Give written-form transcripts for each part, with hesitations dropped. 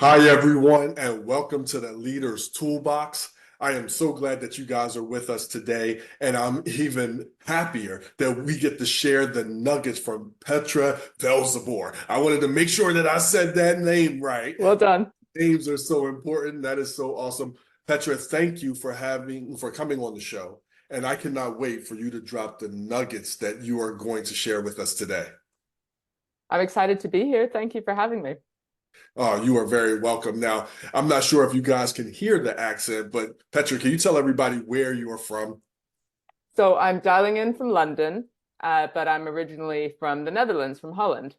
Hi, everyone, and welcome to the Leaders Toolbox. I am so glad that you guys are with us today, and I'm even happier that we get to share the nuggets from Petra Velzeboer. I wanted to make sure that I said that name right. Well done. Names are so important. That is so awesome. Petra, thank you for coming on the show, and I cannot wait for you to drop the nuggets that you are going to share with us today. I'm excited to be here. Thank you for having me. Oh, you are very welcome. Now, I'm not sure if you guys can hear the accent, but Petra, can you tell everybody where you are from? So I'm dialing in from London, but I'm originally from the Netherlands, from Holland.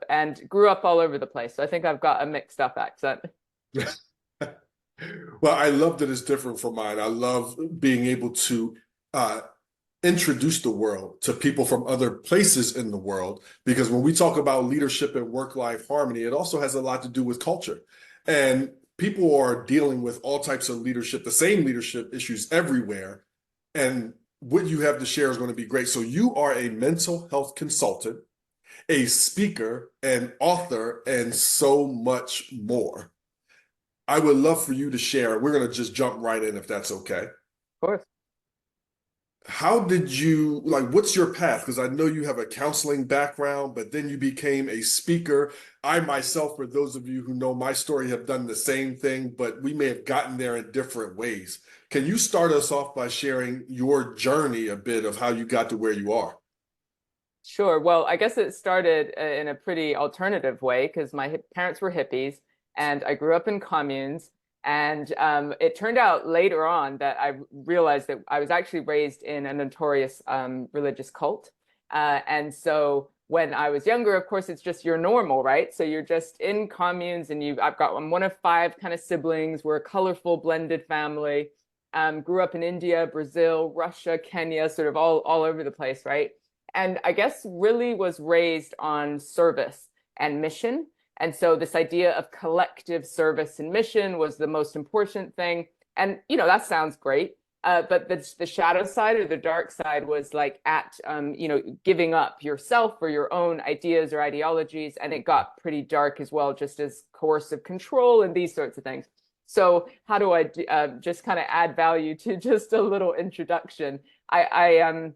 And grew up all over the place. So I think I've got a mixed up accent. Well, I love that it's different from mine. I love being able to uh, introduce the world to people from other places in the world, because when we talk about leadership and work-life harmony, it also has a lot to do with culture. And people are dealing with all types of leadership, the same leadership issues everywhere. And what you have to share is going to be great. So you are a mental health consultant, a speaker, an author, and so much more. I would love for you to share. We're going to just jump right in if that's okay. Of course. How did you, like, what's your path? Because I know you have a counseling background, but then you became a speaker. I myself, for those of you who know my story, have done the same thing, but we may have gotten there in different ways. Can you start us off by sharing your journey a bit of how you got to where you are? Sure. Well, I guess it started in a pretty alternative way because my parents were hippies and I grew up in communes. And it turned out later on that I realized that I was actually raised in a notorious religious cult. And so when I was younger, of course, it's just you're normal, right? So you're just in communes and I'm one of five kind of siblings. We're a colorful blended family. Grew up in India, Brazil, Russia, Kenya, sort of all over the place, right? And I guess really was raised on service and mission. And so this idea of collective service and mission was the most important thing. And, that sounds great. But the shadow side or the dark side was like giving up yourself for your own ideas or ideologies. And it got pretty dark as well, just as coercive control and these sorts of things. So how do I just kind of add value to just a little introduction? I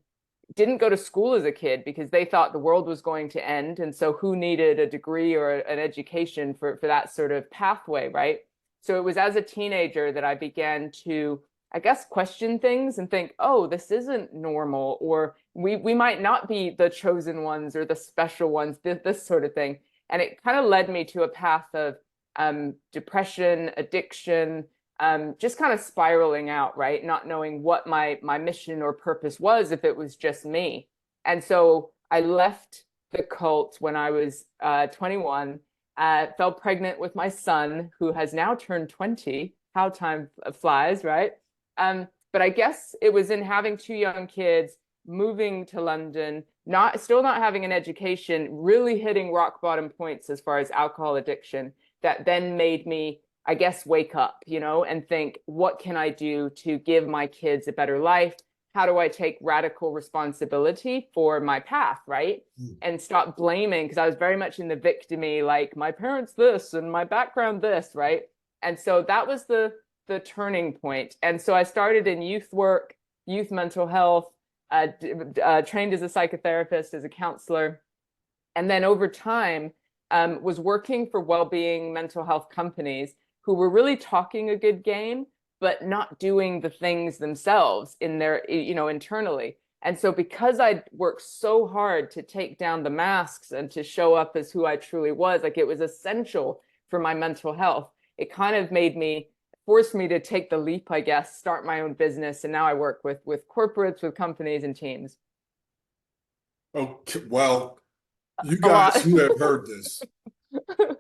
didn't go to school as a kid because they thought the world was going to end. And so who needed a degree or an education for that sort of pathway, right? So it was as a teenager that I began to, I guess, question things and think, oh, this isn't normal, or we might not be the chosen ones or the special ones, this sort of thing. And it kind of led me to a path of depression, addiction, just kind of spiraling out, right? Not knowing what my mission or purpose was if it was just me. And so I left the cult when I was 21, fell pregnant with my son, who has now turned 20. How time flies, right? But I guess it was in having two young kids, moving to London, still not having an education, really hitting rock bottom points as far as alcohol addiction, that then made me, I guess, wake up, and think, what can I do to give my kids a better life? How do I take radical responsibility for my path, right? And stop blaming, because I was very much in the victimy, like my parents this and my background this, right? And so that was the turning point. And so I started in youth work, youth mental health, trained as a psychotherapist, as a counselor, and then over time was working for well-being mental health companies who were really talking a good game, but not doing the things themselves in their, internally. And so because I'd worked so hard to take down the masks and to show up as who I truly was, like it was essential for my mental health, it kind of forced me to take the leap, I guess, start my own business. And now I work with corporates, with companies and teams. Okay, well, you A guys lot. who have heard this,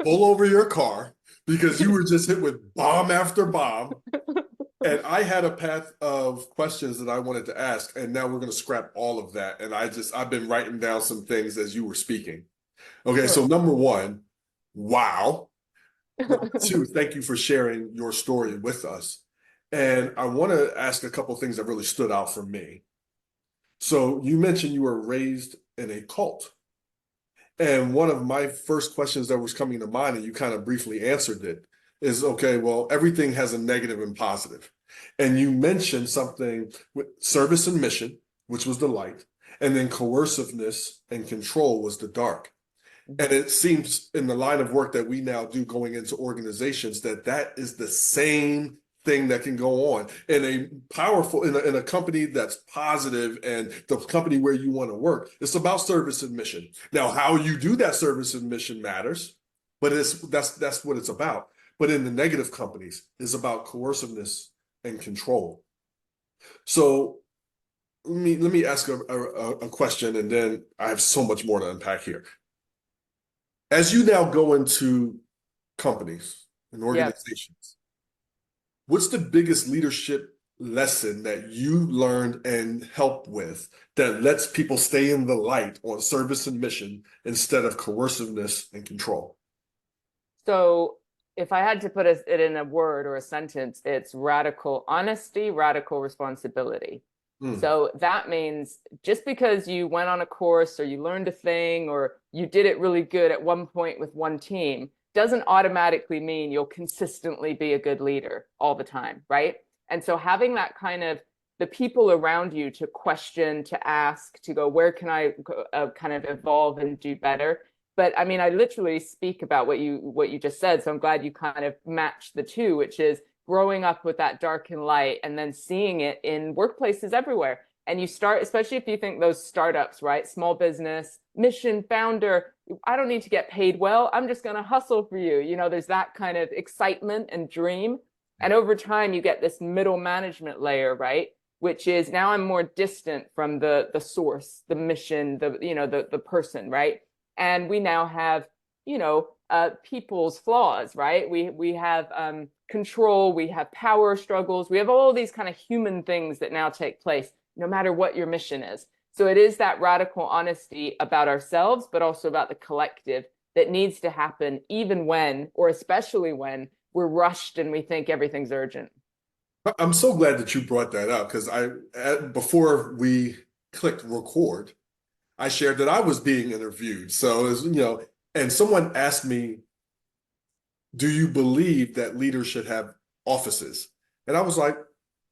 pull over your car because you were just hit with bomb after bomb. And I had a path of questions that I wanted to ask, and now we're going to scrap all of that. And I've been writing down some things as you were speaking. Okay, Sure. so number one, wow. Number two, thank you for sharing your story with us. And I want to ask a couple of things that really stood out for me. So you mentioned you were raised in a cult. And one of my first questions that was coming to mind, and you kind of briefly answered it, is, okay, well, everything has a negative and positive. And you mentioned something with service and mission, which was the light, and then coerciveness and control was the dark. And Mhm. it seems in the line of work that we now do going into organizations that that is the same thing that can go on in a powerful, in a company that's positive and the company where you want to work. It's about service and mission. Now, how you do that service and mission matters, but that's what it's about. But in the negative companies, it's about coerciveness and control. So let me ask a question, and then I have so much more to unpack here. As you now go into companies and Yeah. organizations, what's the biggest leadership lesson that you learned and helped with that lets people stay in the light on service and mission instead of coerciveness and control? So if I had to put it in a word or a sentence, it's radical honesty, radical responsibility. Mm. So that means just because you went on a course or you learned a thing or you did it really good at one point with one team doesn't automatically mean you'll consistently be a good leader all the time, right? And so having that kind of the people around you to question, to ask, to go, where can I kind of evolve and do better? But I mean, I literally speak about what you just said. So I'm glad you kind of matched the two, which is growing up with that dark and light and then seeing it in workplaces everywhere. And you start, especially if you think those startups, right? Small business, mission, founder, I don't need to get paid well. I'm just going to hustle for you. You know, there's that kind of excitement and dream. And over time, you get this middle management layer, right? Which is now I'm more distant from the source, the mission, the person, right? And we now have, people's flaws, right? We have control, we have power struggles, we have all these kind of human things that now take place, no matter what your mission is. So it is that radical honesty about ourselves, but also about the collective that needs to happen, even when, or especially when, we're rushed and we think everything's urgent. I'm so glad that you brought that up because before we clicked record, I shared that I was being interviewed. So, and someone asked me, do you believe that leaders should have offices? And I was like,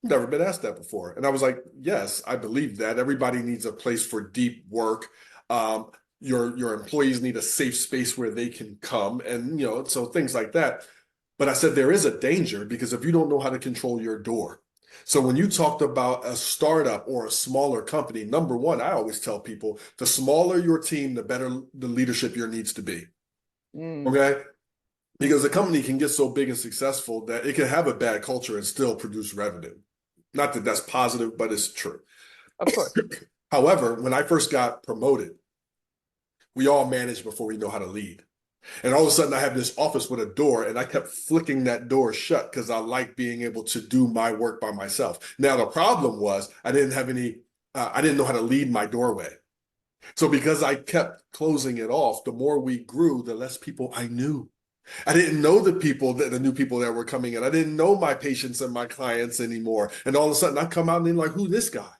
never been asked that before. And I was like, yes, I believe that. Everybody needs a place for deep work. Um, your employees need a safe space where they can come, and so things like that. But I said there is a danger because if you don't know how to control your door. So when you talked about a startup or a smaller company, number one, I always tell people the smaller your team, the better the leadership your needs to be. Mm, Okay? Because a company can get so big and successful that it can have a bad culture and still produce revenue. Not that that's positive, but it's true. of course. However, when I first got promoted, we all manage before we know how to lead. And all of a sudden, I have this office with a door, and I kept flicking that door shut because I like being able to do my work by myself. Now, the problem was I didn't know how to lead my doorway. So because I kept closing it off, the more we grew, the less people I knew. I didn't know the new people that were coming in. I didn't know my patients and my clients anymore. And all of a sudden I come out and like, who this guy?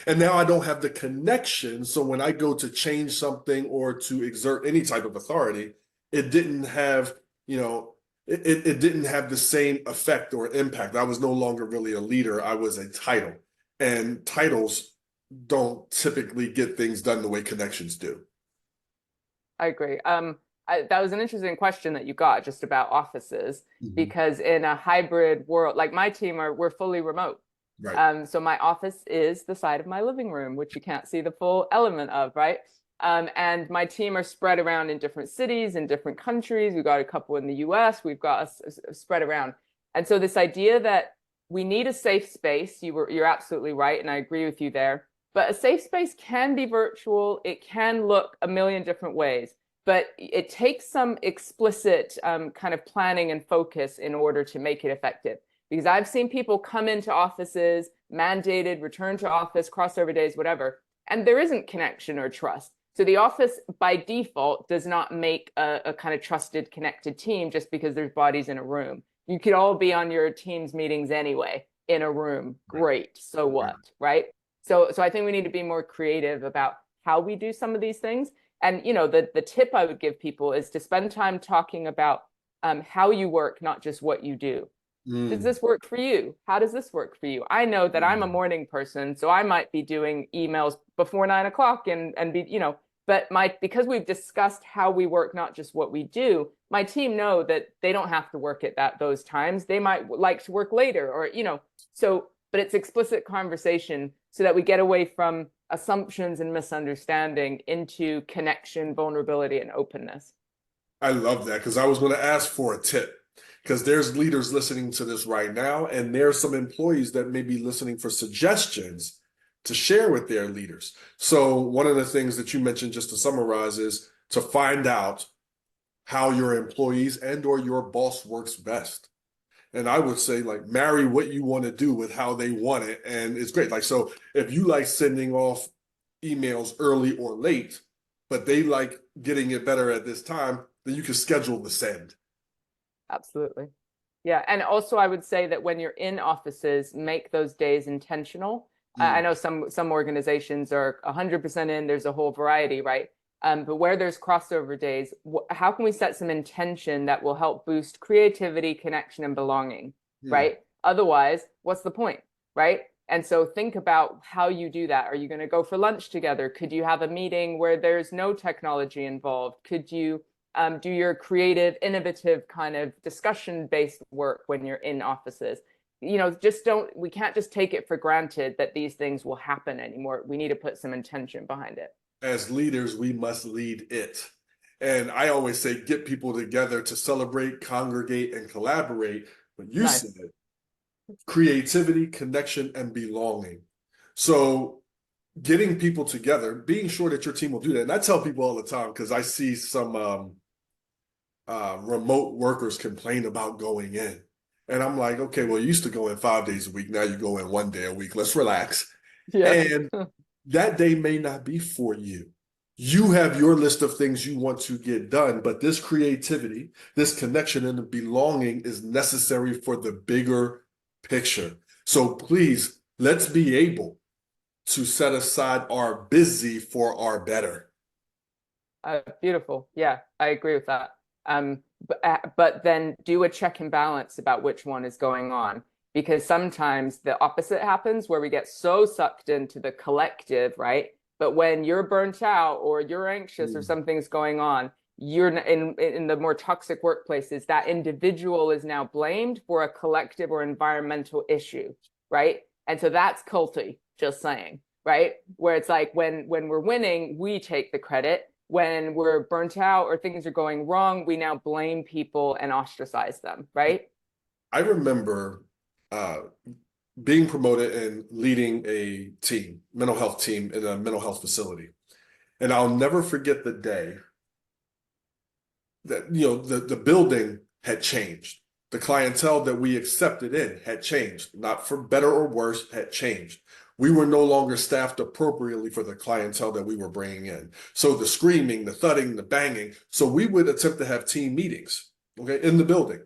And now I don't have the connection. So when I go to change something or to exert any type of authority, it didn't have, it didn't have the same effect or impact. I was no longer really a leader. I was a title. And titles don't typically get things done the way connections do. I agree. That was an interesting question that you got just about offices, Mhm. because in a hybrid world, like my team we're fully remote. Right. So my office is the side of my living room, which you can't see the full element of, right? And my team are spread around in different cities, in different countries. We've got a couple in the US, we've got us spread around. And so this idea that we need a safe space, you're absolutely right, and I agree with you there. But a safe space can be virtual, it can look a million different ways, but it takes some explicit kind of planning and focus in order to make it effective. Because I've seen people come into offices, mandated, return to office, crossover days, whatever, and there isn't connection or trust. So the office by default does not make a kind of trusted, connected team just because there's bodies in a room. You could all be on your team's meetings anyway in a room. Right. Great. So Right. what? Right. So I think we need to be more creative about how we do some of these things. And the tip I would give people is to spend time talking about how you work, not just what you do. Does Mm, this work for you? How does this work for you? I know that I'm a mm. morning person, so I might be doing emails before 9 o'clock and be, but because we've discussed how we work, not just what we do, my team know that they don't have to work at those times. They might like to work later or, so, but it's explicit conversation so that we get away from assumptions and misunderstanding into connection, vulnerability, and openness. I love that because I was going to ask for a tip because there's leaders listening to this right now, and there's some employees that may be listening for suggestions to share with their leaders. So one of the things that you mentioned, just to summarize, is to find out how your employees and or your boss works best. And I would say, like, marry what you want to do with how they want it. And it's great. Like, so if you like sending off emails early or late, but they like getting it better at this time, then you can schedule the send. Absolutely. Yeah. And also I would say that when you're in offices, make those days intentional. I Mm, know some organizations are 100% in, there's a whole variety, right? But where there's crossover days, how can we set some intention that will help boost creativity, connection, and belonging, mm. right? Otherwise, what's the point, right? And so think about how you do that. Are you going to go for lunch together? Could you have a meeting where there's no technology involved? Could you do your creative, innovative kind of discussion-based work when you're in offices? Just we can't just take it for granted that these things will happen anymore. We need to put some intention behind it. As leaders, we must lead it. And I always say, get people together to celebrate, congregate, and collaborate. But you said Nice. creativity, connection, and belonging. So getting people together, being sure that your team will do that. And I tell people all the time because I see some remote workers complain about going in. And I'm like, okay, well, you used to go in 5 days a week. Now you go in 1 day a week. Let's relax. Yeah. And that day may not be for you. You have your list of things you want to get done, but this creativity, this connection, and the belonging is necessary for the bigger picture. So please, let's be able to set aside our busy for our better. Beautiful. Yeah, I agree with that. But then do a check and balance about which one is going on, because sometimes the opposite happens where we get so sucked into the collective, right? But when you're burnt out or you're anxious or Mm. something's going on, you're in the more toxic workplaces, that individual is now blamed for a collective or environmental issue, right? And so that's culty, just saying, right? Where it's like when we're winning, we take the credit. When we're burnt out or things are going wrong, we now blame people and ostracize them, right? I remember uh, being promoted and leading a team, mental health team in a mental health facility. And I'll never forget the day that, the building had changed. The clientele that we accepted in had changed, not for better or worse, had changed. We were no longer staffed appropriately for the clientele that we were bringing in. So the screaming, the thudding, the banging. So we would attempt to have team meetings, okay, in the building.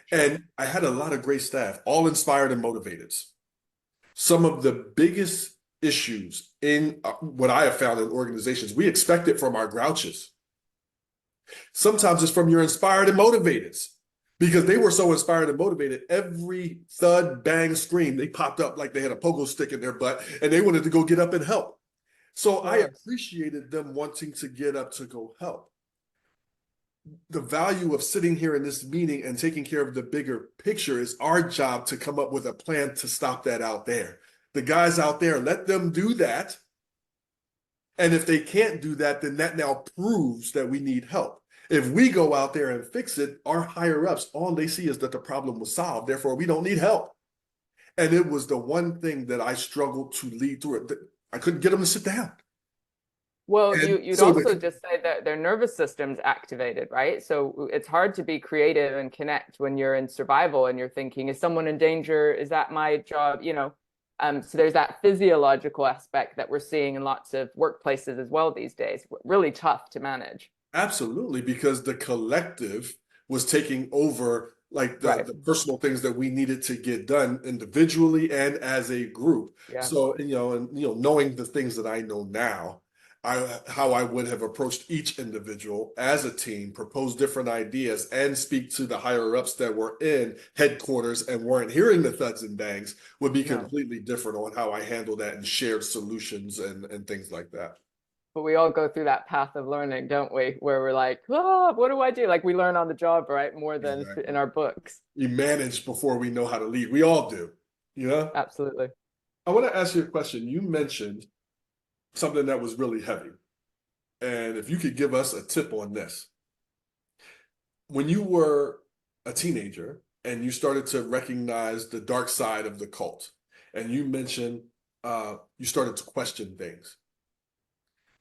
Sure. And I had a lot of great staff, all inspired and motivated. Some of the biggest issues in what I have found in organizations, we expect it from our grouches. Sometimes it's from your inspired and motivated because they were so inspired and motivated. Every thud, bang, scream, they popped up like they had a pogo stick in their butt and they wanted to go get up and help. So I Sure. appreciated them wanting to get up to go help. The value of sitting here in this meeting and taking care of the bigger picture is our job to come up with a plan to stop that out there. The guys out there, let them do that. And if they can't do that, then that now proves that we need help. If we go out there and fix it, our higher ups, all they see is that the problem was solved. Therefore, we don't need help. And it was the one thing that I struggled to lead through it. I couldn't get them to sit down. Well, And you'd so also the just say that their nervous system's activated, right? So it's hard to be creative and connect when you're in survival and you're thinking, is someone in danger? Is that my job? So there's that physiological aspect that we're seeing in lots of workplaces as well these days. Really tough to manage. absolutely, because the collective was taking over like the, Right. the personal things that we needed to get done individually and as a group. Yeah. So, and knowing the things that I know now, how I would have approached each individual as a team, propose different ideas, and speak to the higher ups that were in headquarters and weren't hearing the thuds and bangs would be No. completely different on how I handle that and shared solutions and things like that. But we all go through that path of learning, don't we? Where we're like, oh, what do I do? Like we learn on the job, right? More than in Exactly. our books. We manage before we know how to lead. We all do, you know? Absolutely. I want to ask you a question. You mentioned something that was really heavy. And if you could give us a tip on this. When you were a teenager and you started to recognize the dark side of the cult, and you mentioned you started to question things.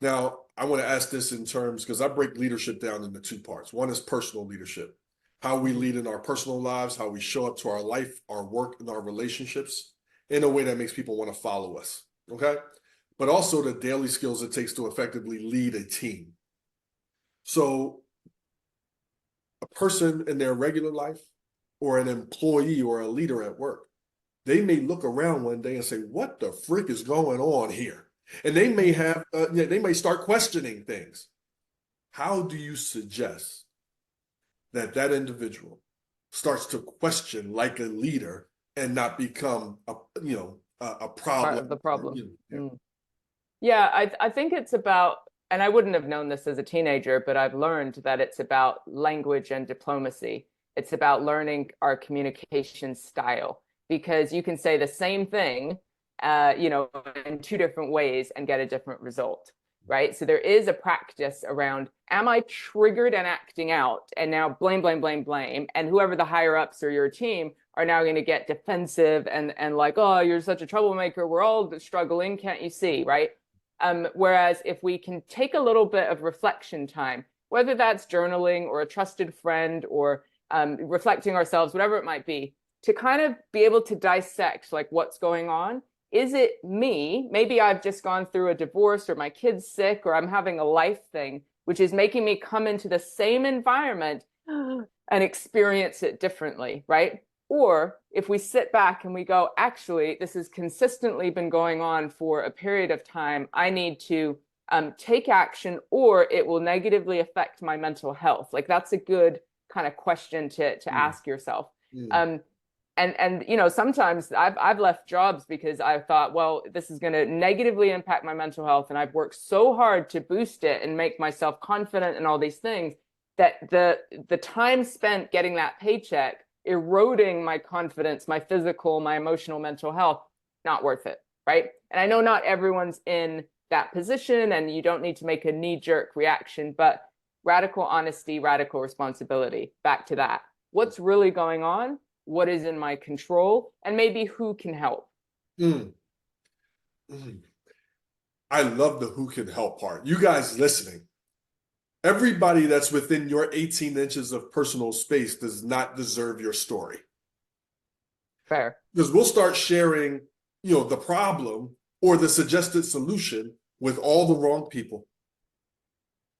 Now, I want to ask this in terms because I break leadership down into two parts. One is personal leadership, how we lead in our personal lives, how we show up to our life, our work, and our relationships in a way that makes people want to follow us. Okay. But also the daily skills it takes to effectively lead a team. So, a person in their regular life or an employee or a leader at work, they may look around one day and say, what the frick is going on here? And they may have, they may start questioning things. How do you suggest that that individual starts to question like a leader and not become a Part problem? of the problem. Yeah. Yeah, I think it's about, and I wouldn't have known this as a teenager, but I've learned that it's about language and diplomacy. It's about learning our communication style because you can say the same thing, in two different ways and get a different result, right? So there is a practice around, am I triggered and acting out? And now blame, blame, blame, blame. And whoever the higher ups or your team are now going to get defensive and like, oh, you're such a troublemaker. We're all struggling. Can't you see, right? Whereas if we can take a little bit of reflection time, whether that's journaling or a trusted friend or reflecting ourselves, whatever it might be, to kind of be able to dissect like what's going on. Is it me? Maybe I've just gone through a divorce or my kid's sick or I'm having a life thing, which is making me come into the same environment and experience it differently, right? Or if we sit back and we go, actually, this has consistently been going on for a period of time, I need to take action or it will negatively affect my mental health. Like that's a good kind of question to ask yourself. Mm. And sometimes I've left jobs because I thought, well, this is going to negatively impact my mental health, and I've worked so hard to boost it and make myself confident and all these things that the time spent getting that paycheck eroding my confidence, my physical, my emotional, mental health, not worth it, right? And I know not everyone's in that position, and you don't need to make a knee-jerk reaction, but radical honesty, radical responsibility. Back to that. What's really going on? What is in my control, and maybe who can help. Mm. Mm. I love the who can help part. You guys listening, everybody that's within your 18 inches of personal space does not deserve your story. Fair. Because we'll start sharing, the problem or the suggested solution with all the wrong people.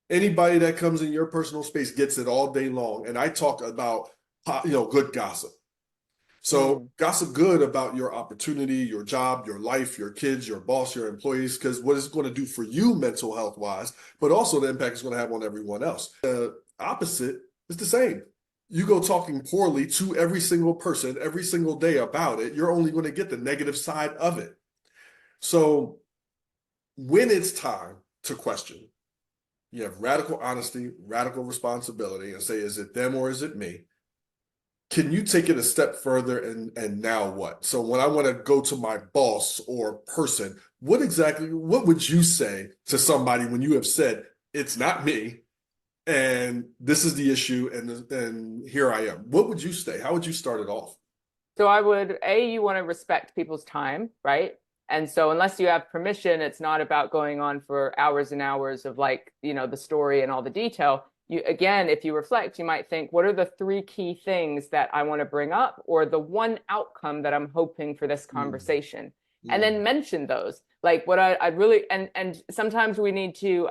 Anybody that comes in your personal space gets it all day long. And I talk about, good gossip. So gossip good about your opportunity, your job, your life, your kids, your boss, your employees, because what it's going to do for you mental health wise, but also the impact it's going to have on everyone else. The opposite is the same. You go talking poorly to every single person every single day about it, you're only going to get the negative side of it. So when it's time to question, you have radical honesty, radical responsibility, and say, is it them or is it me? Can you take it a step further and now what? So when I want to go to my boss or person, what would you say to somebody when you have said, it's not me and this is the issue and here I am? What would you say? How would you start it off? So I would, you want to respect people's time, right? And so unless you have permission, it's not about going on for hours and hours of like, the story and all the detail. Again, if you reflect, you might think, what are the three key things that I want to bring up or the one outcome that I'm hoping for this conversation? And then mention those. Like what I'd really, and sometimes we need to,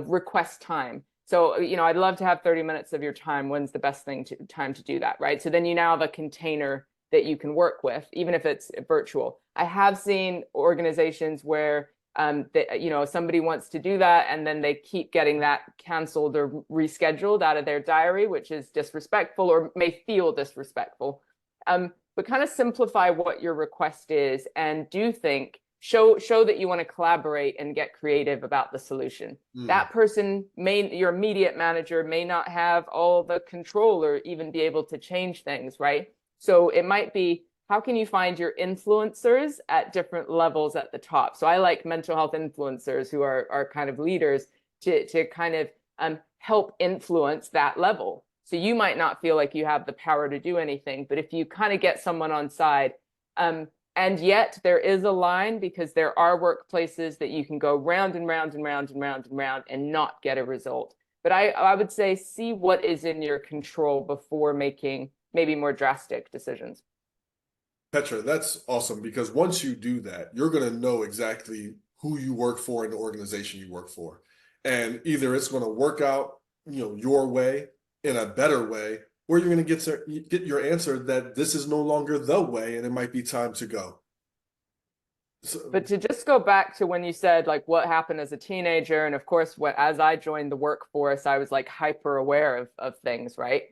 request time. So, I'd love to have 30 minutes of your time. When's the best time to do that, right? So then you now have a container that you can work with, even if it's virtual. I have seen organizations where that, you know, somebody wants to do that and then they keep getting that canceled or rescheduled out of their diary, which is disrespectful or may feel disrespectful. But kind of simplify what your request is and do think, show that you want to collaborate and get creative about the solution. That person your immediate manager may not have all the control or even be able to change things, right? So it might be, how can you find your influencers at different levels at the top? So I like mental health influencers who are kind of leaders to kind of help influence that level. So you might not feel like you have the power to do anything, but if you kind of get someone on side, and yet there is a line, because there are workplaces that you can go round and round and round and round and round and not get a result. But I would say, see what is in your control before making maybe more drastic decisions. Petra, that's awesome, because once you do that, you're going to know exactly who you work for and the organization you work for. And either it's going to work out, your way in a better way, or you're going to get your answer that this is no longer the way and it might be time to go. But to just go back to when you said like what happened as a teenager, and of course, as I joined the workforce, I was like hyper aware of things, right?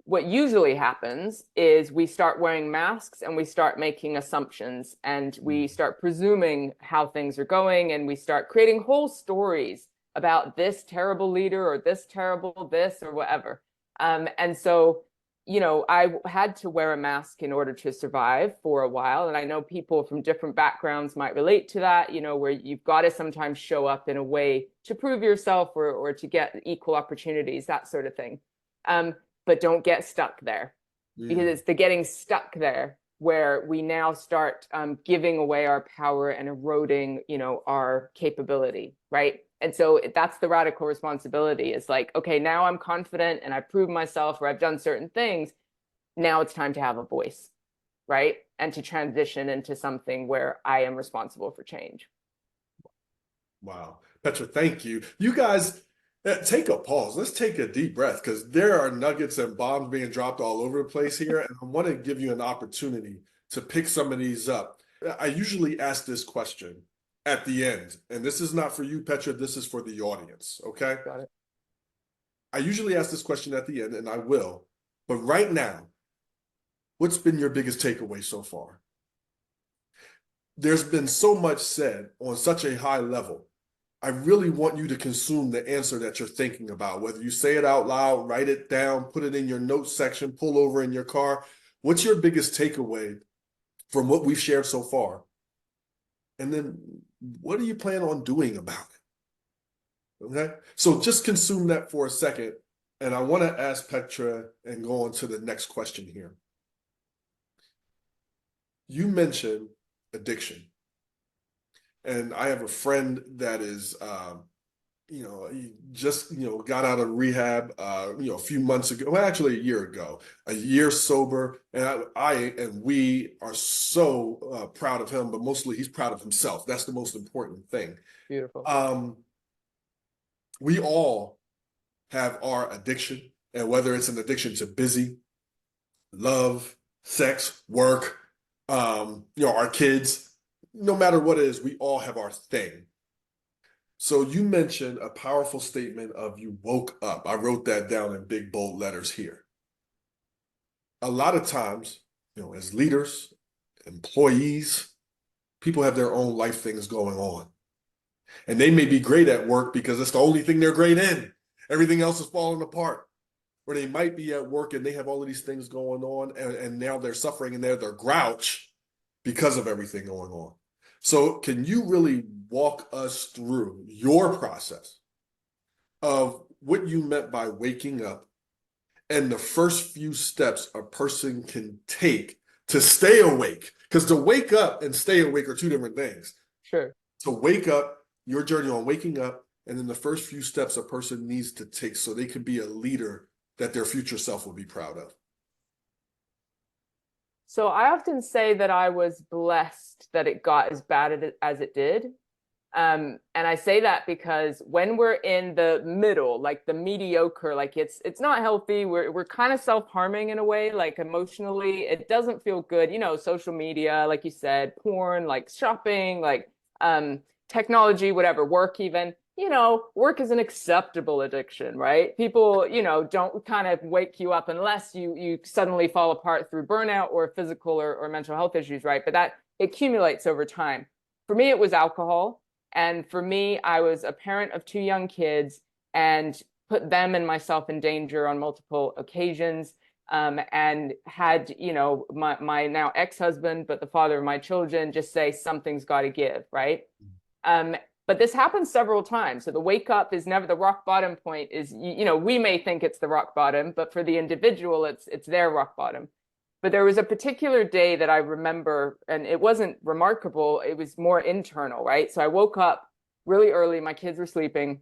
What usually happens is we start wearing masks and we start making assumptions and we start presuming how things are going, and we start creating whole stories about this terrible leader or this terrible this or whatever. And so, I had to wear a mask in order to survive for a while. And I know people from different backgrounds might relate to that, where you've got to sometimes show up in a way to prove yourself or to get equal opportunities, that sort of thing. But don't get stuck there, because it's the getting stuck there where we now start giving away our power and eroding, our capability, right? And so that's the radical responsibility. It's like, okay, now I'm confident and I've proved myself or I've done certain things. Now it's time to have a voice, right? And to transition into something where I am responsible for change. Wow. Petra, thank you. You guys, take a pause. Let's take a deep breath, because there are nuggets and bombs being dropped all over the place here. And I want to give you an opportunity to pick some of these up. I usually ask this question at the end, and this is not for you, Petra, this is for the audience, okay? Got it. I usually ask this question at the end, and I will, but right now, what's been your biggest takeaway so far? There's been so much said on such a high level. I really want you to consume the answer that you're thinking about, whether you say it out loud, write it down, put it in your notes section, pull over in your car. What's your biggest takeaway from what we've shared so far? And then what do you plan on doing about it? Okay, so just consume that for a second. And I want to ask Petra and go on to the next question here. You mentioned addiction. And I have a friend that is, he just, got out of rehab, a few months ago, well, actually a year ago, a year sober. And we are so proud of him, but mostly he's proud of himself. That's the most important thing. Beautiful. We all have our addiction, and whether it's an addiction to busy, love, sex, work, our kids, no matter what it is, we all have our thing. So you mentioned a powerful statement of you woke up. I wrote that down in big bold letters here. A lot of times, as leaders, employees, people have their own life things going on. And they may be great at work because it's the only thing they're great in. Everything else is falling apart. Or they might be at work and they have all of these things going on, and now they're suffering and they're grouch because of everything going on. So can you really walk us through your process of what you meant by waking up and the first few steps a person can take to stay awake? Because to wake up and stay awake are two different things. Sure. So wake up, your journey on waking up, and then the first few steps a person needs to take so they can be a leader that their future self will be proud of. So I often say that I was blessed that it got as bad as it did. And I say that because when we're in the middle, like the mediocre, like it's not healthy. We're kind of self-harming in a way, like emotionally, it doesn't feel good. Social media, like you said, porn, like shopping, like technology, whatever, work even, work is an acceptable addiction, right? People, don't kind of wake you up unless you suddenly fall apart through burnout or physical or mental health issues, right? But that accumulates over time. For me, it was alcohol. And for me, I was a parent of 2 young kids and put them and myself in danger on multiple occasions. And had, my now ex-husband, but the father of my children, just say something's got to give, right? But this happens several times. So the wake up is never the rock bottom point is, we may think it's the rock bottom, but for the individual, it's their rock bottom. But there was a particular day that I remember, and it wasn't remarkable. It was more internal, right? So I woke up really early. My kids were sleeping.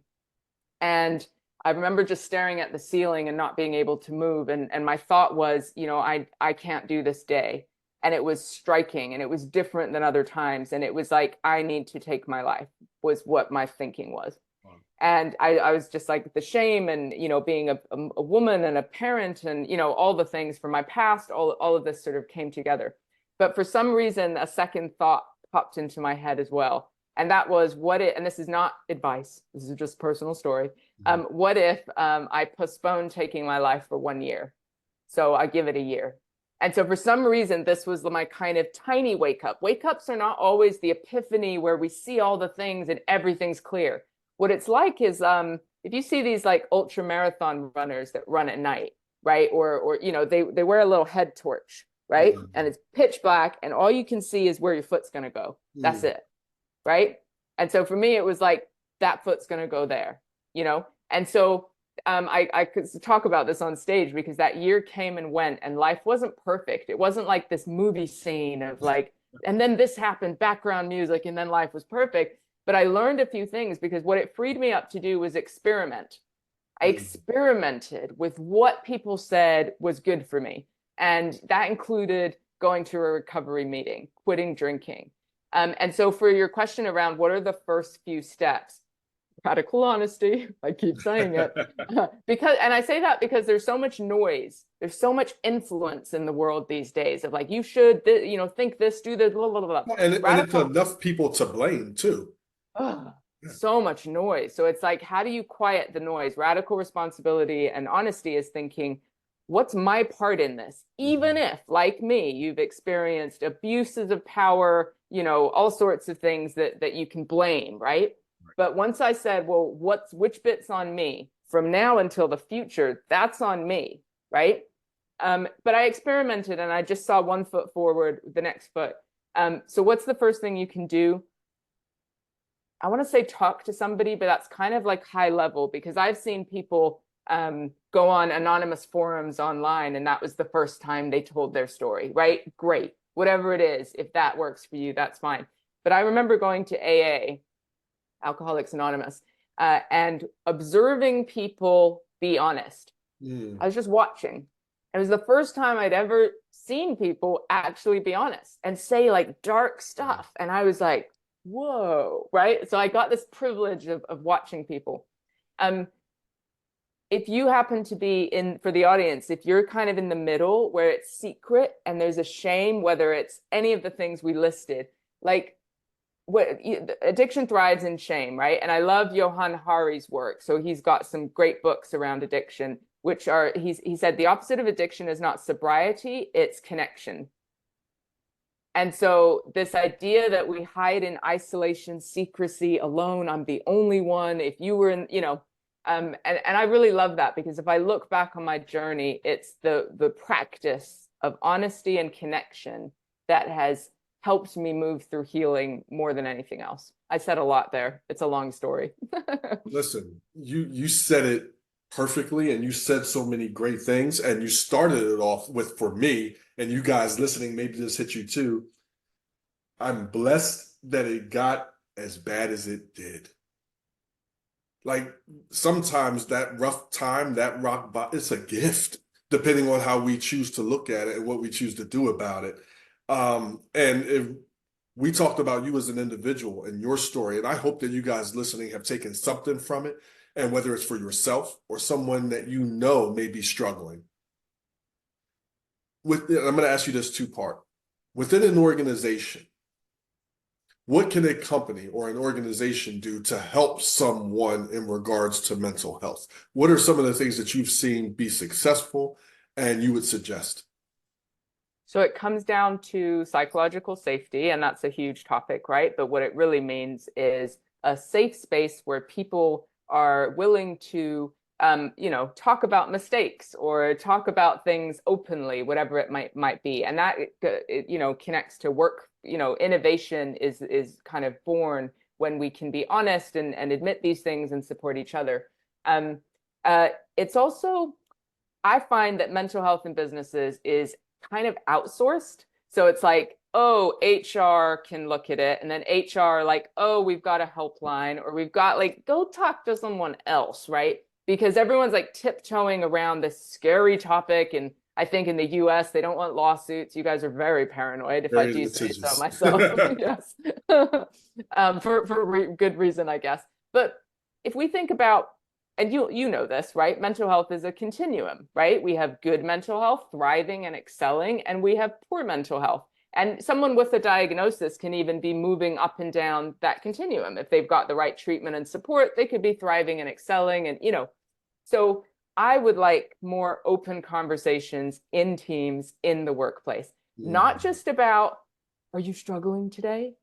And I remember just staring at the ceiling and not being able to move. And my thought was, I can't do this day. And it was striking and it was different than other times. And it was like, I need to take my life was what my thinking was. Wow. And I was just like the shame and, being a woman and a parent and, all the things from my past, all of this sort of came together. But for some reason, a second thought popped into my head as well. And that was and this is not advice, this is just a personal story. What if I postponed taking my life for 1 year? So I give it a year. And so for some reason, this was my kind of tiny wake up. Wake ups are not always the epiphany where we see all the things and everything's clear. What it's like is if you see these like ultra marathon runners that run at night, right? Or they wear a little head torch, right? Mm-hmm. And it's pitch black and all you can see is where your foot's going to go. That's it. Right. And so for me, it was like that foot's going to go there, and so I could talk about this on stage because that year came and went and life wasn't perfect. It wasn't like this movie scene of like, and then this happened, background music, and then life was perfect. But I learned a few things because what it freed me up to do was experiment. I experimented with what people said was good for me. And that included going to a recovery meeting, quitting drinking. And so for your question around what are the first few steps, radical honesty, I keep saying it, and I say that because there's so much noise, there's so much influence in the world these days of like, you should, think this, do this, blah, blah, blah. And it's enough people to blame too. So much noise. So it's like, how do you quiet the noise? Radical responsibility and honesty is thinking, what's my part in this? Even if, like me, you've experienced abuses of power, all sorts of things that you can blame, right? But once I said, well, which bit's on me from now until the future, that's on me, right? But I experimented and I just saw 1 foot forward, the next foot. So what's the first thing you can do? I want to say talk to somebody, but that's kind of like high level because I've seen people go on anonymous forums online and that was the first time they told their story, right? Great. Whatever it is, if that works for you, that's fine. But I remember going to AA, Alcoholics Anonymous, and observing people be honest. I was just watching. It was the first time I'd ever seen people actually be honest and say like dark stuff. And I was like, whoa, right? So I got this privilege of watching people. If you happen to be for the audience, if you're kind of in the middle where it's secret and there's a shame, whether it's any of the things we listed, like addiction thrives in shame, right? And I love Johann Hari's work. So he's got some great books around addiction, which are, he said, the opposite of addiction is not sobriety, it's connection. And so this idea that we hide in isolation, secrecy, alone, I'm the only one, if you were in, and I really love that because if I look back on my journey, it's the practice of honesty and connection that has helped me move through healing more than anything else. I said a lot there. It's a long story. Listen, you said it perfectly and you said so many great things and you started it off with, for me, and you guys listening, maybe this hit you too. I'm blessed that it got as bad as it did. Like sometimes that rough time, that rock bottom, it's a gift, depending on how we choose to look at it and what we choose to do about it. And if we talked about you as an individual and your story, and I hope that you guys listening have taken something from it, and whether it's for yourself or someone that may be struggling. I'm going to ask you this two-part. Within an organization, what can a company or an organization do to help someone in regards to mental health? What are some of the things that you've seen be successful and you would suggest? So it comes down to psychological safety, and that's a huge topic, right? But what it really means is a safe space where people are willing to, talk about mistakes or talk about things openly, whatever it might be, and that connects to work. Innovation is kind of born when we can be honest and admit these things and support each other. Um, it's also, I find that mental health in businesses is kind of outsourced. So it's like, oh, HR can look at it. And then HR, like, oh, we've got a helpline, or we've got like, go talk to someone else, right? Because everyone's like tiptoeing around this scary topic. And I think in the US, they don't want lawsuits. You guys are very paranoid, if I Very do say so litigious. myself. Yes. For good reason, I guess. But if we think about, and you know this, right? Mental health is a continuum, right? We have good mental health, thriving and excelling, and we have poor mental health. And someone with a diagnosis can even be moving up and down that continuum. If they've got the right treatment and support, they could be thriving and excelling. And, so I would like more open conversations in teams in the workplace, not Mm. just about, are you struggling today?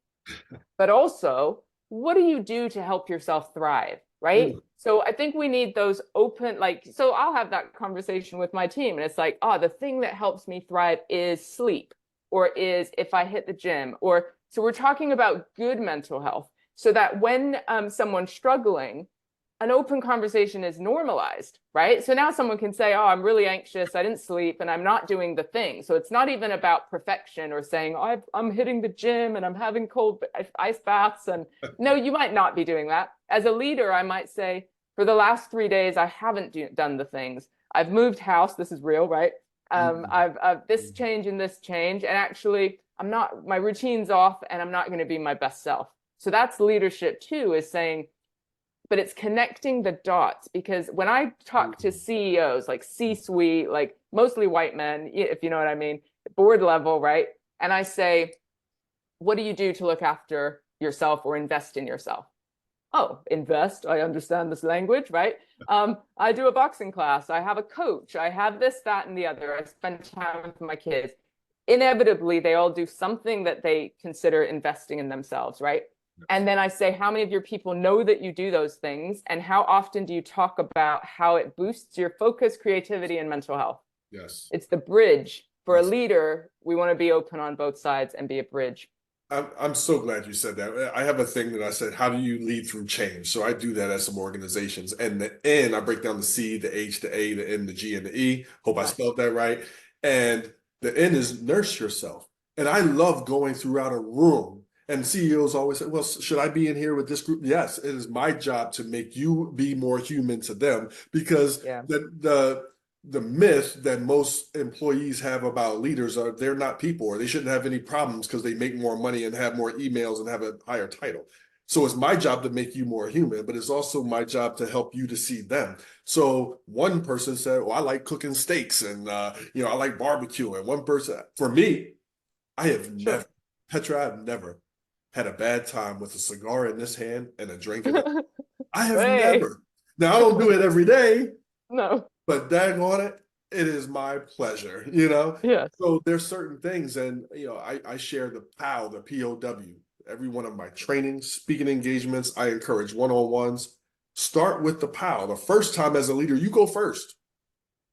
But also, what do you do to help yourself thrive, right? Mm. So I think we need those open, like, so I'll have that conversation with my team, and it's like, oh, the thing that helps me thrive is sleep, or is if I hit the gym, or so we're talking about good mental health, so that when someone's struggling, an open conversation is normalized, right? So now someone can say, oh, I'm really anxious, I didn't sleep, and I'm not doing the thing. So it's not even about perfection or saying, oh, I'm hitting the gym and I'm having cold ice baths. And no, you might not be doing that. As a leader, I might say, for the last 3 days, I haven't done the things. I've moved house. This is real, right? Mm. I've this Mm. change and this change. And actually, my routine's off and I'm not going to be my best self. So that's leadership too, is saying, but it's connecting the dots, because when I talk to Mm. CEOs, like C-suite, like mostly white men, if you know what I mean, board level, right? And I say, what do you do to look after yourself or invest in yourself? Oh, invest. I understand this language, right? I do a boxing class. I have a coach. I have this, that, and the other. I spend time with my kids. Inevitably, they all do something that they consider investing in themselves, right? And then I say, how many of your people know that you do those things? And how often do you talk about how it boosts your focus, creativity, and mental health? Yes. It's the bridge. For a Yes. leader, we want to be open on both sides and be a bridge. I'm so glad you said that. I have a thing that I said, how do you lead through change? So I do that at some organizations. And the N, I break down the C, the H, the A, the N, the G, and the E. Hope I Nice. spelled that right. And the N is nurse yourself. And I love going throughout a room. And CEOs always say, well, should I be in here with this group? Yes, it is my job to make you be more human to them, because Yeah. the myth that most employees have about leaders are they're not people, or they shouldn't have any problems because they make more money and have more emails and have a higher title. So it's my job to make you more human, but it's also my job to help you to see them. So one person said, "Oh, I like cooking steaks, and I like barbecue." And one person, for me, I have never, Sure. Petra, I've never had a bad time with a cigar in this hand and a drink in it. I have Hey. never. Now I don't do it every day, No. but daggone it, it is my pleasure. Yes. So there's certain things, and I share the POW, the POW. Every one of my trainings, speaking engagements, I encourage one-on-ones. Start with the POW. The first time as a leader, you go first.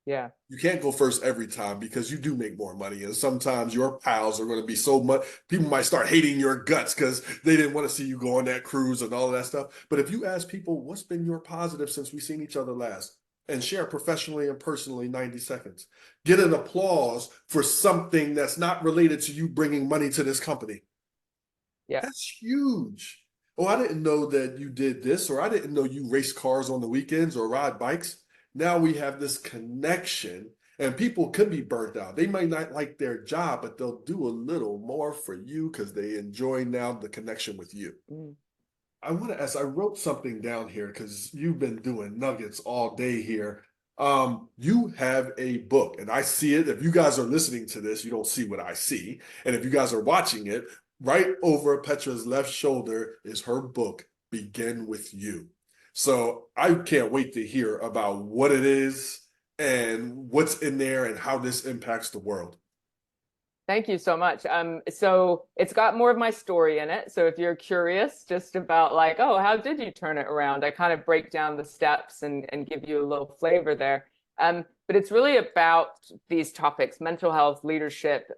Yeah. You can't go first every time, because you do make more money. And sometimes your pals are going to be so much, people might start hating your guts because they didn't want to see you go on that cruise and all of that stuff. But if you ask people, what's been your positive since we've seen each other last? And share professionally and personally 90 seconds. Get an applause for something that's not related to you bringing money to this company. Yeah. That's huge. Oh, I didn't know that you did this, or I didn't know you race cars on the weekends or ride bikes. Now we have this connection, and people could be burnt out. They might not like their job, but they'll do a little more for you because they enjoy now the connection with you. Mm. I want to ask, I wrote something down here because you've been doing nuggets all day here. You have a book, and I see it. If you guys are listening to this, you don't see what I see. And if you guys are watching it, right over Petra's left shoulder is her book, Begin With You. So I can't wait to hear about what it is and what's in there and how this impacts the world. Thank you so much. So it's got more of my story in it. So if you're curious just about like, oh, how did you turn it around? I kind of break down the steps and give you a little flavor there. But it's really about these topics, mental health, leadership,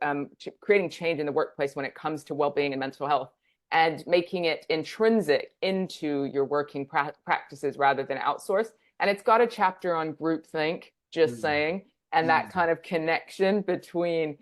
creating change in the workplace when it comes to well-being and mental health, and making it intrinsic into your working practices rather than outsourced. And it's got a chapter on groupthink, just Mm, saying, and that mm. kind of connection between,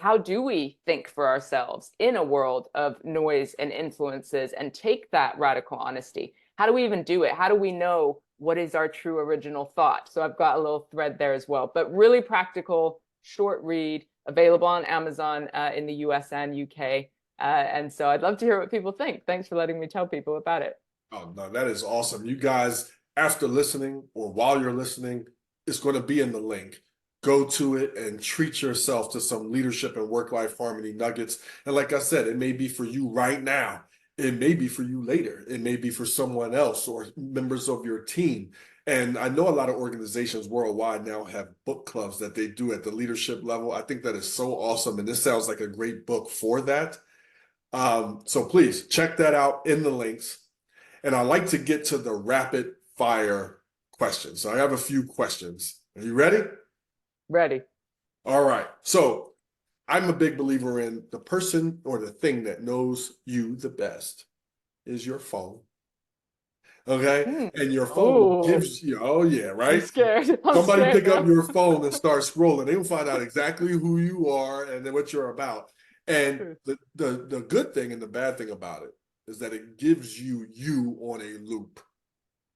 how do we think for ourselves in a world of noise and influences and take that radical honesty? How do we even do it? How do we know what is our true original thought? So I've got a little thread there as well, but really practical, short read, available on Amazon in the US and UK. And so I'd love to hear what people think. Thanks for letting me tell people about it. Oh, no, that is awesome. You guys, after listening or while you're listening, it's going to be in the link. Go to it and treat yourself to some leadership and work-life harmony nuggets. And like I said, it may be for you right now. It may be for you later. It may be for someone else or members of your team. And I know a lot of organizations worldwide now have book clubs that they do at the leadership level. I think that is so awesome. And this sounds like a great book for that. So please check that out in the links. And I like to get to the rapid fire questions. So I have a few questions. Are you ready? Ready. All right. So I'm a big believer in the person or the thing that knows you the best is your phone. Okay. Hmm. And your phone Oh, gives you, oh yeah, I'm right? scared. I'm Somebody scared pick up now. your phone and start scrolling. They'll find out exactly who you are and then what you're about. And the good thing and the bad thing about it is that it gives you on a loop.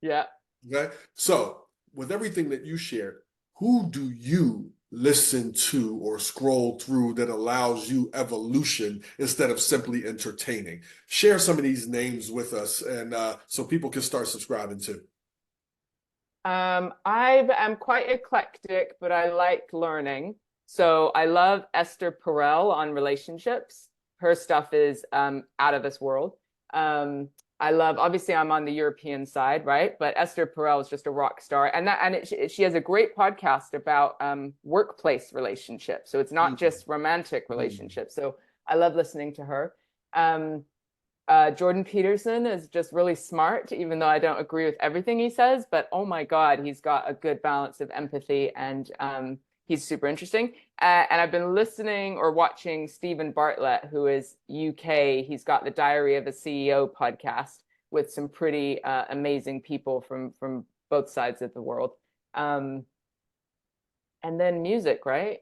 Yeah. Okay. So, with everything that you shared, who do you listen to or scroll through that allows you evolution instead of simply entertaining? Share some of these names with us and so people can start subscribing too. I am quite eclectic, but I like learning. So I love Esther Perel on relationships. Her stuff is out of this world. I love, obviously, I'm on the European side, right? But Esther Perel is just a rock star, she has a great podcast about workplace relationships. So it's not Mm, just romantic mm. relationships. So I love listening to her. Um, Jordan Peterson is just really smart, even though I don't agree with everything he says. But oh my God, he's got a good balance of empathy and he's super interesting. And I've been listening or watching Stephen Bartlett, who is UK. He's got the Diary of a CEO podcast with some pretty amazing people from both sides of the world. Um, and then music, right?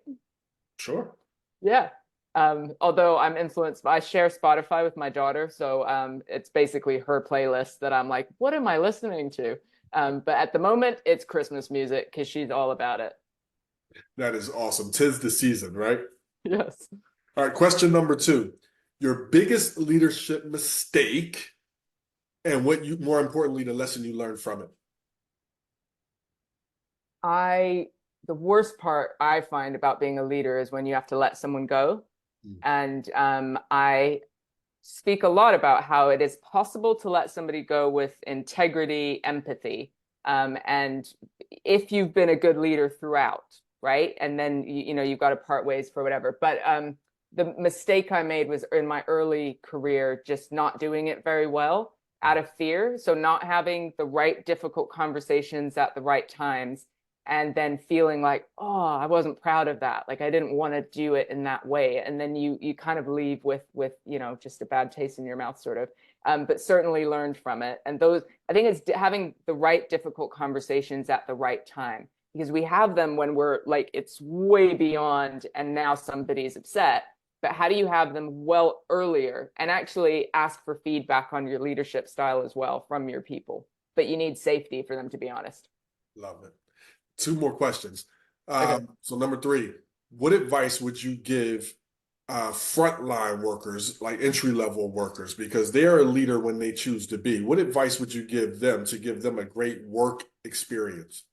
Sure. Yeah. Although I'm influenced, I share Spotify with my daughter, so it's basically her playlist that I'm like, what am I listening to? But at the moment, it's Christmas music because she's all about it. That is awesome. Tis the season, right? Yes. All right, question number two. Your biggest leadership mistake and what you, more importantly, the lesson you learned from it. I the worst part I find about being a leader is when you have to let someone go. Mm, And I speak a lot about how it is possible to let somebody go with integrity, empathy, and if you've been a good leader throughout, right? And then you've got to part ways for whatever. But the mistake I made was in my early career, just not doing it very well out of fear. So not having the right difficult conversations at the right times and then feeling like, oh, I wasn't proud of that, like I didn't want to do it in that way, and then you kind of leave with just a bad taste in your mouth, sort of. But certainly learned from it, and those, I think it's having the right difficult conversations at the right time, because we have them when we're like it's way beyond and now somebody's upset. But how do you have them well earlier and actually ask for feedback on your leadership style as well from your people? But you need safety for them to be honest. love it. Two more questions. Okay. So number three, what advice would you give frontline workers, like entry level workers, because they're a leader when they choose to be? What advice would you give them to give them a great work experience?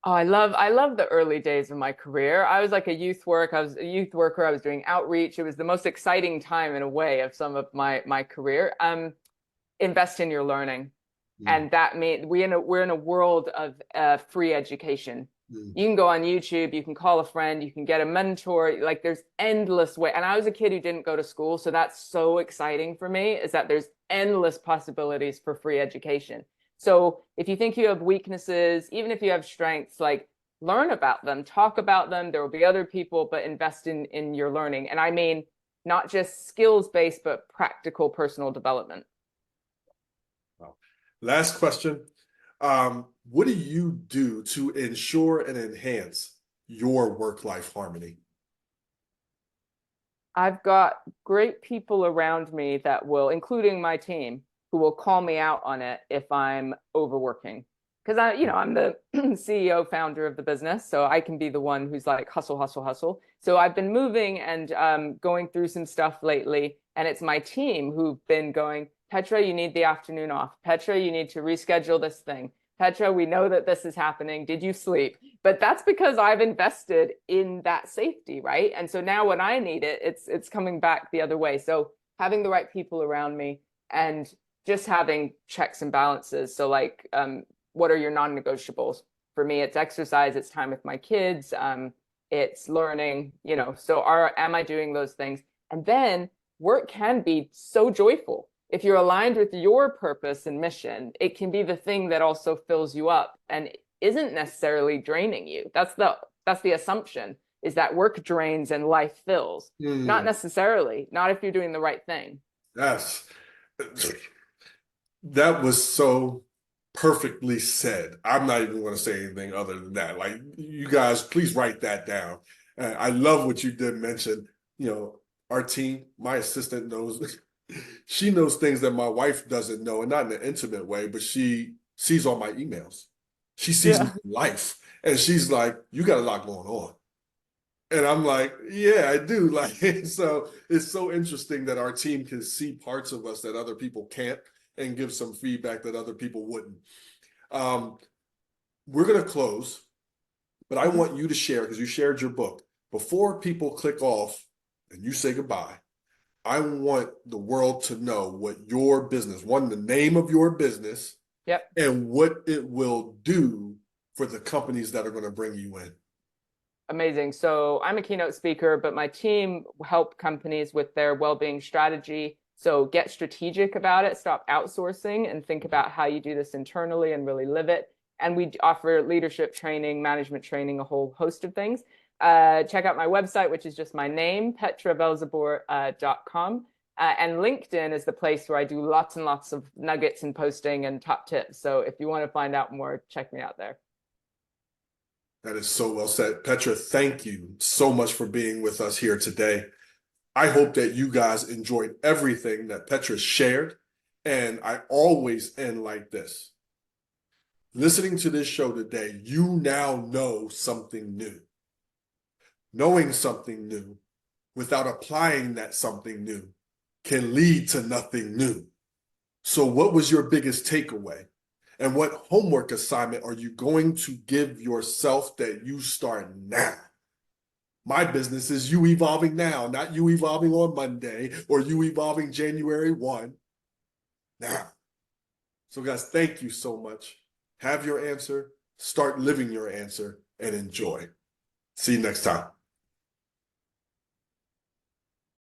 Oh, I love the early days of my career. I was like I was a youth worker. I was doing outreach. It was the most exciting time in a way of some of my career. Invest in your learning. Mm, And that means we're in a world of free education. mm, You can go on YouTube, you can call a friend, you can get a mentor. Like there's endless way. And I was a kid who didn't go to school, so that's so exciting for me is that there's endless possibilities for free education. So if you think you have weaknesses, even if you have strengths, like learn about them, talk about them. There will be other people, but invest in your learning. And I mean not just skills based, but practical personal development. wow. Last question. What do you do to ensure and enhance your work-life harmony? I've got great people around me that will, including my team, who will call me out on it if I'm overworking. Because I'm the CEO founder of the business, so I can be the one who's like hustle, hustle, hustle. So I've been moving and going through some stuff lately, and it's my team who've been going, Petra, you need the afternoon off. Petra, you need to reschedule this thing. Petra, we know that this is happening. Did you sleep? But that's because I've invested in that safety, right? And so now when I need it, it's coming back the other way. So having the right people around me and just having checks and balances. So like, what are your non-negotiables? For me, it's exercise, it's time with my kids, it's learning, so am I doing those things? And then work can be so joyful. If you're aligned with your purpose and mission, it can be the thing that also fills you up and isn't necessarily draining you. That's the assumption is that work drains and life fills. Not Mm, necessarily, not if you're doing the right thing. yes. That was so perfectly said. I'm not even going to say anything other than that. Like, you guys, please write that down. I love what you did mention. Our team, my assistant knows, she knows things that my wife doesn't know, and not in an intimate way, but she sees all my emails. She sees my Yeah. life, and she's like, "You got a lot going on." And I'm like, yeah, I do. Like, so it's so interesting that our team can see parts of us that other people can't and give some feedback that other people wouldn't. Um, we're going to close, but I Mhm. want you to share because you shared your book. Before people click off and you say goodbye, I want the world to know what your business, one, the name of your business, Yep. and what it will do for the companies that are going to bring you in. Amazing. So I'm a keynote speaker, but my team help companies with their well-being strategy. So get strategic about it, stop outsourcing, and think about how you do this internally and really live it. And we offer leadership training, management training, a whole host of things. Check out my website, which is just my name, petravelzeboer.com. And LinkedIn is the place where I do lots and lots of nuggets and posting and top tips. So if you want to find out more, check me out there. That is so well said. Petra, thank you so much for being with us here today. I hope that you guys enjoyed everything that Petra shared. And I always end like this. Listening to this show today, you now know something new. Knowing something new without applying that something new can lead to nothing new. So, what was your biggest takeaway? And what homework assignment are you going to give yourself that you start now? My business is you evolving now, not you evolving on Monday or you evolving January 1. Now. So, guys, thank you so much. Have your answer, start living your answer, and enjoy. See you next time.